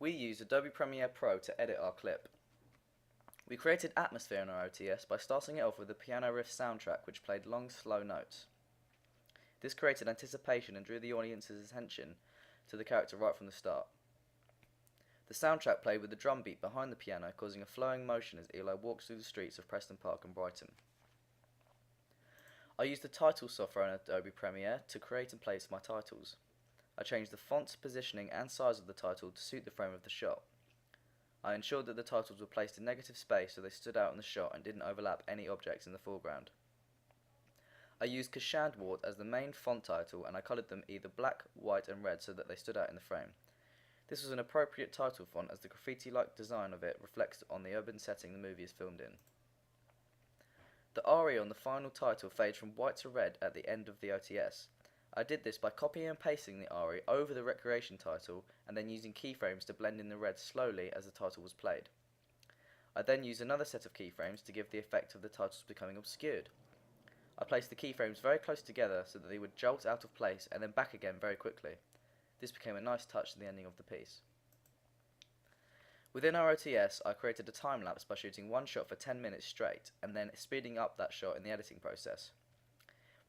We used Adobe Premiere Pro to edit our clip. We created atmosphere in our OTS by starting it off with a piano riff soundtrack which played long, slow notes. This created anticipation and drew the audience's attention to the character right from the start. The soundtrack played with the drum beat behind the piano, causing a flowing motion as Eli walks through the streets of Preston Park and Brighton. I used the title software in Adobe Premiere to create and place my titles. I changed the font, positioning and size of the title to suit the frame of the shot. I ensured that the titles were placed in negative space so they stood out in the shot and didn't overlap any objects in the foreground. I used Kashandwort as the main font title and I coloured them either black, white and red so that they stood out in the frame. This was an appropriate title font as the graffiti-like design of it reflects on the urban setting the movie is filmed in. The aria on the final title fades from white to red at the end of the OTS. I did this by copying and pasting the aria over the recreation title and then using keyframes to blend in the red slowly as the title was played. I then used another set of keyframes to give the effect of the titles becoming obscured. I placed the keyframes very close together so that they would jolt out of place and then back again very quickly. This became a nice touch to the ending of the piece. Within our OTS, I created a time lapse by shooting one shot for 10 minutes straight and then speeding up that shot in the editing process.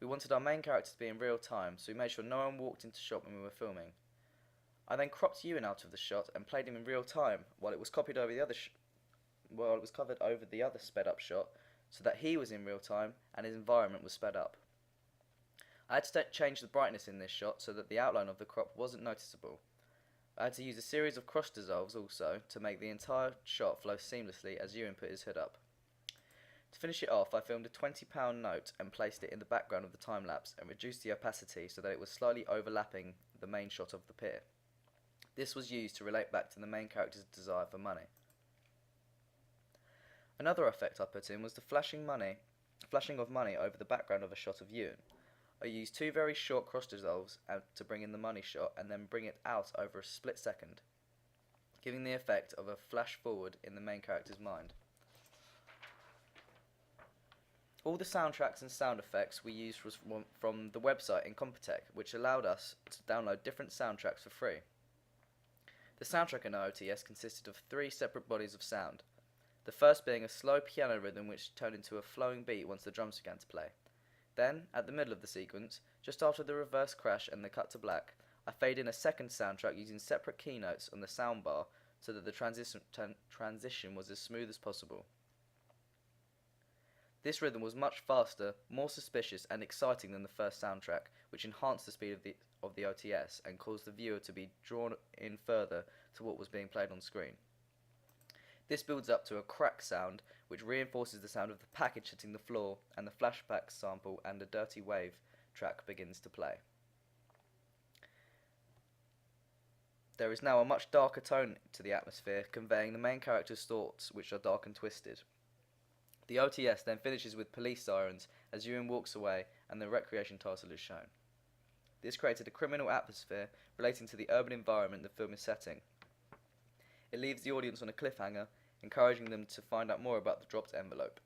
We wanted our main character to be in real time, so we made sure no one walked into shot when we were filming. I then cropped Ewan out of the shot and played him in real time while it was covered over the other sped up shot, so that he was in real time and his environment was sped up. I had to change the brightness in this shot so that the outline of the crop wasn't noticeable. I had to use a series of cross dissolves also to make the entire shot flow seamlessly as Ewan put his hood up. To finish it off, I filmed a £20 note and placed it in the background of the time lapse and reduced the opacity so that it was slightly overlapping the main shot of the pier. This was used to relate back to the main character's desire for money. Another effect I put in was the flashing of money over the background of a shot of Ewan. I used two very short cross dissolves to bring in the money shot and then bring it out over a split second, giving the effect of a flash forward in the main character's mind. All the soundtracks and sound effects we used was from the website Incompetech, which allowed us to download different soundtracks for free. The soundtrack in OTS consisted of three separate bodies of sound, the first being a slow piano rhythm which turned into a flowing beat once the drums began to play. Then, at the middle of the sequence, just after the reverse crash and the cut to black, I fade in a second soundtrack using separate keynotes on the soundbar so that the transition was as smooth as possible. This rhythm was much faster, more suspicious and exciting than the first soundtrack, which enhanced the speed of the OTS and caused the viewer to be drawn in further to what was being played on screen. This builds up to a crack sound, which reinforces the sound of the package hitting the floor, and the flashback sample and a dirty wave track begins to play. There is now a much darker tone to the atmosphere, conveying the main character's thoughts, which are dark and twisted. The OTS then finishes with police sirens as Ewan walks away and the recreation title is shown. This created a criminal atmosphere relating to the urban environment the film is setting. It leaves the audience on a cliffhanger, encouraging them to find out more about the dropped envelope.